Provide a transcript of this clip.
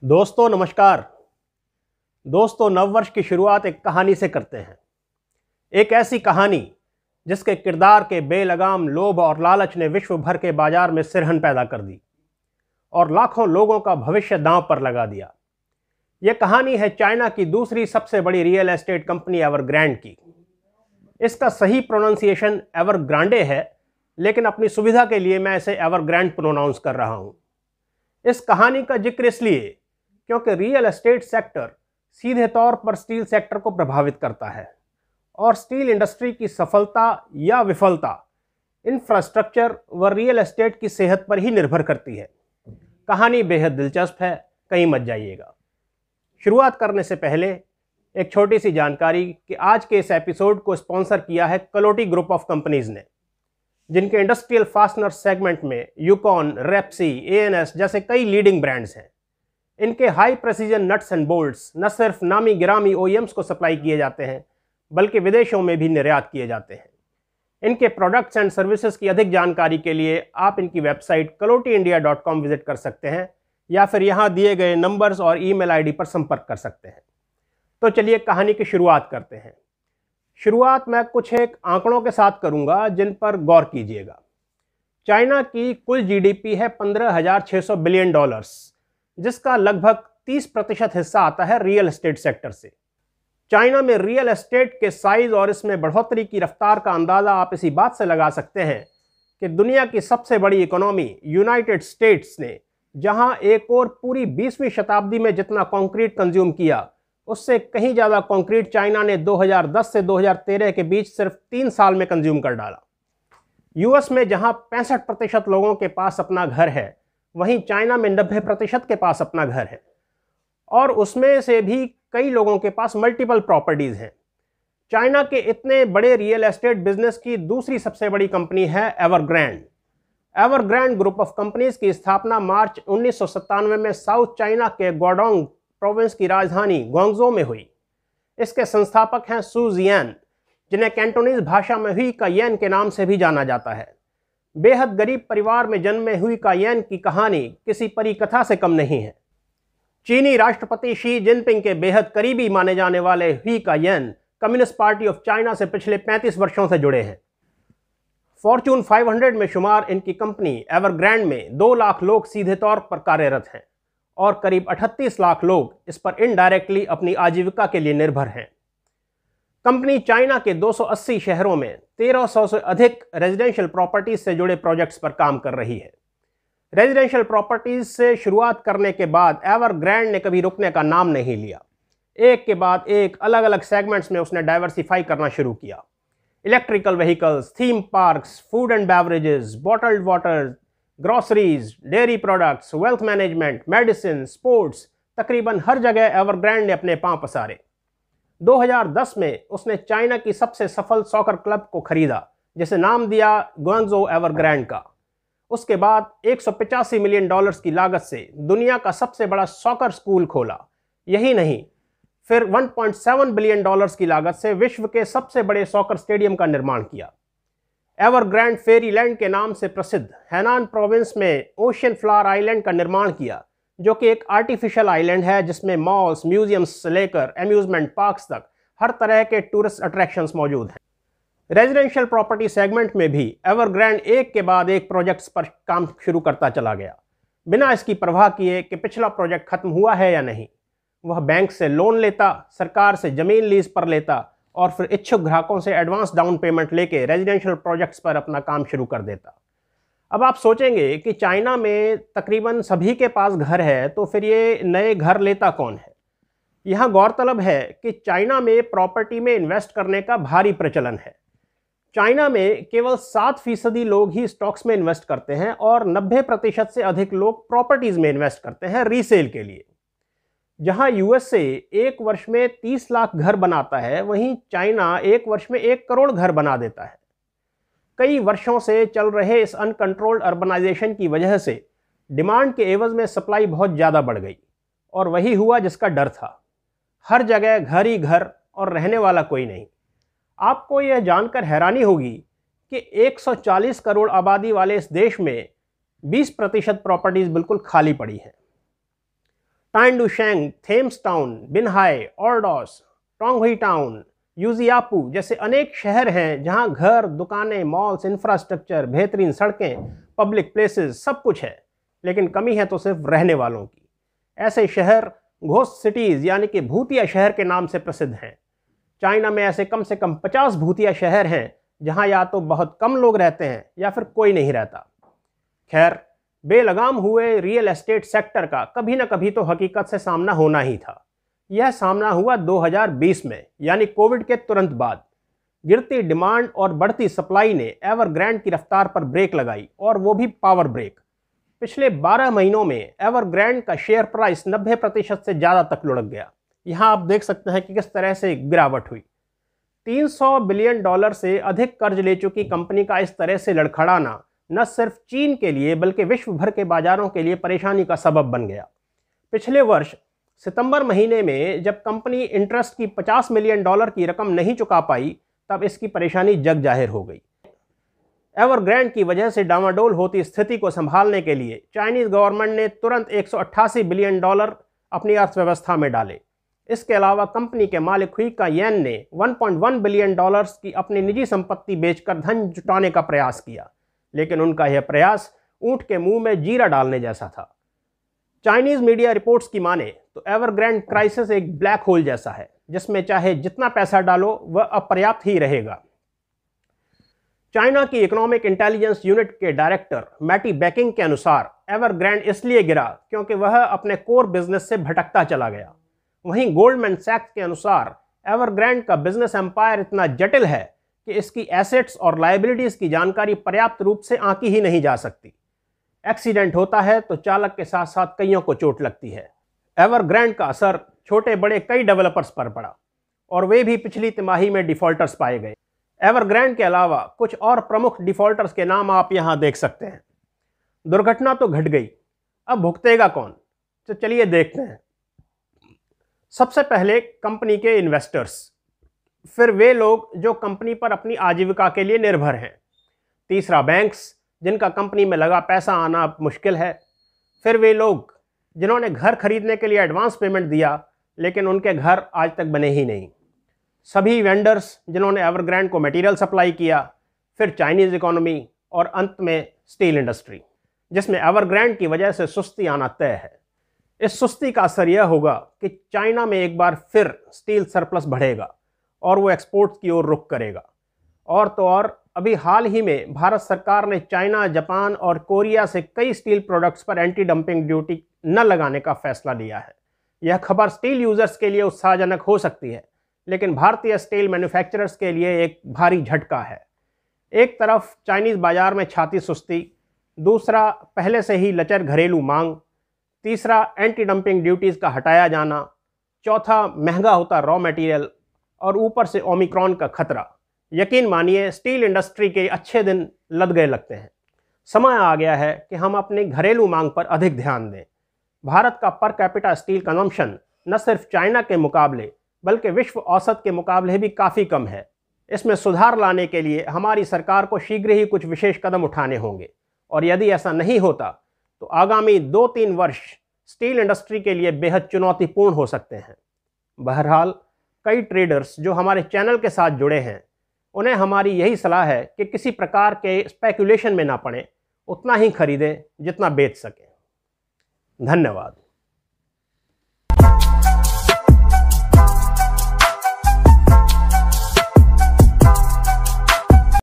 दोस्तों नमस्कार। दोस्तों, नववर्ष की शुरुआत एक कहानी से करते हैं। एक ऐसी कहानी जिसके किरदार के बेलगाम लोभ और लालच ने विश्व भर के बाजार में सिरहन पैदा कर दी और लाखों लोगों का भविष्य दांव पर लगा दिया। यह कहानी है चाइना की दूसरी सबसे बड़ी रियल एस्टेट कंपनी एवरग्रांडे की। इसका सही प्रोनाउंसिएशन एवरग्रांडे है, लेकिन अपनी सुविधा के लिए मैं इसे एवरग्रांडे प्रोनाउंस कर रहा हूं। इस कहानी का जिक्र इसलिए क्योंकि रियल एस्टेट सेक्टर सीधे तौर पर स्टील सेक्टर को प्रभावित करता है और स्टील इंडस्ट्री की सफलता या विफलता इंफ्रास्ट्रक्चर व रियल एस्टेट की सेहत पर ही निर्भर करती है। कहानी बेहद दिलचस्प है, कहीं मत जाइएगा। शुरुआत करने से पहले एक छोटी सी जानकारी कि आज के इस एपिसोड को स्पॉन्सर किया है कलोटी ग्रुप ऑफ कंपनीज ने, जिनके इंडस्ट्रियल फास्टनर सेगमेंट में यूकॉन, रेप्सी, एएनएस जैसे कई लीडिंग ब्रांड्स हैं। इनके high precision nuts and bolts न सिर्फ नामी गिरामी ओईएम्स को सप्लाई किए जाते हैं, बल्कि विदेशों में भी निर्यात किए जाते हैं। इनके प्रोडक्ट्स एंड सर्विसेज की अधिक जानकारी के लिए आप इनकी वेबसाइट kalotiindia.com विजिट कर सकते हैं या फिर यहाँ दिए गए नंबर्स और ईमेल आईडी पर संपर्क कर सकते हैं। तो चलिए कहानी की शुरुआत करते हैं। शुरुआत मैं कुछ एक आंकड़ों के साथ करूँगा जिन पर गौर कीजिएगा। चाइना की कुल जीडीपी है $15,600 बिलियन, जिसका लगभग 30% हिस्सा आता है रियल एस्टेट सेक्टर से। चाइना में रियल एस्टेट के साइज और इसमें बढ़ोतरी की रफ्तार का अंदाज़ा आप इसी बात से लगा सकते हैं कि दुनिया की सबसे बड़ी इकोनॉमी यूनाइटेड स्टेट्स ने जहां एक और पूरी 20वीं शताब्दी में जितना कंक्रीट कंज्यूम किया, उससे कहीं ज़्यादा कंक्रीट चाइना ने 2010 से 2013 के बीच सिर्फ 3 साल में कंज्यूम कर डाला। यूएस में जहां 65% लोगों के पास अपना घर है, वहीं चाइना में 90% के पास अपना घर है और उसमें से भी कई लोगों के पास मल्टीपल प्रॉपर्टीज़ हैं। चाइना के इतने बड़े रियल एस्टेट बिजनेस की दूसरी सबसे बड़ी कंपनी है Evergrande. Evergrande group of companies की स्थापना मार्च 1997 में साउथ चाइना के गुआंगडोंग प्रोविंस की राजधानी ग्वांगझो में हुई। इसके संस्थापक हैं सू जियान, जिन्हें कैंटोनीज भाषा में हुई का येन के नाम से भी जाना जाता है। बेहद गरीब परिवार में जन्मे हुई का येन की कहानी किसी परी कथा से कम नहीं है। चीनी राष्ट्रपति शी जिनपिंग के बेहद करीबी माने जाने वाले हुई का येन कम्युनिस्ट पार्टी ऑफ चाइना से पिछले 35 वर्षों से जुड़े हैं। फॉर्च्यून 500 में शुमार इनकी कंपनी एवरग्रांडे में 2 लाख लोग सीधे तौर पर कार्यरत हैं और करीब 38 लाख लोग इस पर इनडायरेक्टली अपनी आजीविका के लिए निर्भर हैं। कंपनी चाइना के 280 शहरों में 1300 से अधिक रेजिडेंशियल प्रॉपर्टीज से जुड़े प्रोजेक्ट्स पर काम कर रही है। रेजिडेंशियल प्रॉपर्टीज से शुरुआत करने के बाद एवरग्रांडे ने कभी रुकने का नाम नहीं लिया। एक के बाद एक अलग अलग सेगमेंट्स में उसने डाइवर्सिफाई करना शुरू किया। Electrical vehicles, theme parks, food and beverages, bottled water, groceries, dairy products, wealth management, medicine, sports, तकरीबन हर जगह एवरग्रांडे ने अपने पांव पसारे। 2010 में उसने चाइना की सबसे सफल सॉकर क्लब को खरीदा, जिसे नाम दिया ग्वांगझो एवरग्रांडे का। उसके बाद $185 मिलियन की लागत से दुनिया का सबसे बड़ा सॉकर स्कूल खोला। यही नहीं, फिर $1.7 बिलियन की लागत से विश्व के सबसे बड़े सॉकर स्टेडियम का निर्माण किया। एवरग्रांडे फेरीलैंड के नाम से प्रसिद्ध हैनान प्रोविंस में ओशियन फ्लावर आइलैंड का निर्माण किया, जो कि एक आर्टिफिशियल आइलैंड है जिसमें मॉल्स, म्यूजियम्स से लेकर एम्यूजमेंट पार्क्स तक हर तरह के टूरिस्ट अट्रैक्शंस मौजूद हैं। रेजिडेंशियल प्रॉपर्टी सेगमेंट में भी एवरग्रांडे एक के बाद एक प्रोजेक्ट्स पर काम शुरू करता चला गया, बिना इसकी परवाह किए कि पिछला प्रोजेक्ट खत्म हुआ है या नहीं। वह बैंक से लोन लेता, सरकार से जमीन लीज पर लेता और फिर इच्छुक ग्राहकों से एडवांस डाउन पेमेंट लेके रेजिडेंशियल प्रोजेक्ट्स पर अपना काम शुरू कर देता। अब आप सोचेंगे कि चाइना में तकरीबन सभी के पास घर है, तो फिर ये नए घर लेता कौन है? यहाँ गौरतलब है कि चाइना में प्रॉपर्टी में इन्वेस्ट करने का भारी प्रचलन है। चाइना में केवल 7% लोग ही स्टॉक्स में इन्वेस्ट करते हैं और 90% से अधिक लोग प्रॉपर्टीज में इन्वेस्ट करते हैं रीसेल के लिए। जहां यूएसए एक वर्ष में 30 लाख घर बनाता है, वहीं चाइना एक वर्ष में 1 करोड़ घर बना देता है। कई वर्षों से चल रहे इस अनकंट्रोल्ड अर्बनाइजेशन की वजह से डिमांड के एवज में सप्लाई बहुत ज़्यादा बढ़ गई और वही हुआ जिसका डर था। हर जगह घर ही घर, और रहने वाला कोई नहीं। आपको यह जानकर हैरानी होगी कि 140 करोड़ आबादी वाले इस देश में 20% प्रॉपर्टीज बिल्कुल खाली पड़ी हैं। टाइंडुशेंग, थेम्स टाउन, बिनहाई, ऑर्डोस, टोंगहुई टाउन, यूजियापू जैसे अनेक शहर हैं जहां घर, दुकानें, मॉल्स, इंफ्रास्ट्रक्चर, बेहतरीन सड़कें, पब्लिक प्लेसेस सब कुछ है, लेकिन कमी है तो सिर्फ रहने वालों की। ऐसे शहर घोस्ट सिटीज़ यानी कि भूतिया शहर के नाम से प्रसिद्ध हैं। चाइना में ऐसे कम से कम 50 भूतिया शहर हैं जहां या तो बहुत कम लोग रहते हैं या फिर कोई नहीं रहता। खैर, बेलगाम हुए रियल एस्टेट सेक्टर का कभी ना कभी तो हकीकत से सामना होना ही था। यह सामना हुआ 2020 में, यानी कोविड के तुरंत बाद। गिरती डिमांड और बढ़ती सप्लाई ने एवरग्रैंड की रफ्तार पर ब्रेक लगाई, और वो भी पावर ब्रेक। पिछले 12 महीनों में एवरग्रैंड का शेयर प्राइस 90% से ज़्यादा तक लुढ़क गया। यहाँ आप देख सकते हैं कि किस तरह से गिरावट हुई। $300 बिलियन से अधिक कर्ज ले चुकी कंपनी का इस तरह से लड़खड़ाना न सिर्फ चीन के लिए बल्कि विश्व भर के बाजारों के लिए परेशानी का सबब बन गया। पिछले वर्ष सितंबर महीने में जब कंपनी इंटरेस्ट की $50 मिलियन की रकम नहीं चुका पाई, तब इसकी परेशानी जग जाहिर हो गई। एवरग्रैंड की वजह से डामाडोल होती स्थिति को संभालने के लिए चाइनीज गवर्नमेंट ने तुरंत $188 बिलियन अपनी अर्थव्यवस्था में डाले। इसके अलावा कंपनी के मालिक हुई का येन ने $1.1 बिलियन की अपनी निजी संपत्ति बेचकर धन जुटाने का प्रयास किया, लेकिन उनका यह प्रयास ऊंट के मुंह में जीरा डालने जैसा था। चाइनीज मीडिया रिपोर्ट्स की माने तो एवरग्रैंड क्राइसिस एक ब्लैक होल जैसा है, जिसमें चाहे जितना पैसा डालो वह अपर्याप्त ही रहेगा। चाइना की इकोनॉमिक इंटेलिजेंस यूनिट के डायरेक्टर मैटी बैकिंग के अनुसार एवरग्रैंड इसलिए गिरा क्योंकि वह अपने कोर बिजनेस से भटकता चला गया। वहीं गोल्डमैन सैक्स के अनुसार एवरग्रैंड का बिजनेस एम्पायर इतना जटिल है कि इसकी एसेट्स और लायबिलिटीज की जानकारी पर्याप्त रूप से आंकी ही नहीं जा सकती। एक्सीडेंट होता है तो चालक के साथ साथ कईयों को चोट लगती है। एवरग्रैंड का असर छोटे बड़े कई डेवलपर्स पर पड़ा, और वे भी पिछली तिमाही में डिफॉल्टर्स पाए गए। एवरग्रैंड के अलावा कुछ और प्रमुख डिफॉल्टर्स के नाम आप यहां देख सकते हैं। दुर्घटना तो घट गई, अब भुगतेगा कौन? तो चलिए देखते हैं। सबसे पहले कंपनी के इन्वेस्टर्स, फिर वे लोग जो कंपनी पर अपनी आजीविका के लिए निर्भर हैं। तीसरा बैंक्स, जिनका कंपनी में लगा पैसा आना मुश्किल है। फिर वे लोग जिन्होंने घर खरीदने के लिए एडवांस पेमेंट दिया लेकिन उनके घर आज तक बने ही नहीं। सभी वेंडर्स जिन्होंने एवरग्रैंड को मटेरियल सप्लाई किया। फिर चाइनीज़ इकोनॉमी, और अंत में स्टील इंडस्ट्री, जिसमें एवरग्रैंड की वजह से सुस्ती आना तय है। इस सुस्ती का असर यह होगा कि चाइना में एक बार फिर स्टील सरप्लस बढ़ेगा और वो एक्सपोर्ट्स की ओर रुख करेगा। और तो और अभी हाल ही में भारत सरकार ने चाइना, जापान और कोरिया से कई स्टील प्रोडक्ट्स पर एंटी डंपिंग ड्यूटी न लगाने का फैसला लिया है। यह खबर स्टील यूजर्स के लिए उत्साहजनक हो सकती है, लेकिन भारतीय स्टील मैन्युफैक्चरर्स के लिए एक भारी झटका है। एक तरफ चाइनीज़ बाजार में छाती सुस्ती, दूसरा पहले से ही लचर घरेलू मांग, तीसरा एंटी डंपिंग ड्यूटीज़ का हटाया जाना, चौथा महंगा होता रॉ मटेरियल, और ऊपर से ओमिक्रॉन का खतरा। यकीन मानिए स्टील इंडस्ट्री के अच्छे दिन लद गए लगते हैं। समय आ गया है कि हम अपनी घरेलू मांग पर अधिक ध्यान दें। भारत का पर कैपिटा स्टील कंजम्पशन न सिर्फ चाइना के मुकाबले बल्कि विश्व औसत के मुकाबले भी काफ़ी कम है। इसमें सुधार लाने के लिए हमारी सरकार को शीघ्र ही कुछ विशेष कदम उठाने होंगे, और यदि ऐसा नहीं होता तो आगामी 2-3 वर्ष स्टील इंडस्ट्री के लिए बेहद चुनौतीपूर्ण हो सकते हैं। बहरहाल कई ट्रेडर्स जो हमारे चैनल के साथ जुड़े हैं, उन्हें हमारी यही सलाह है कि किसी प्रकार के स्पेकुलेशन में ना पड़ें, उतना ही खरीदें जितना बेच सकें। धन्यवाद।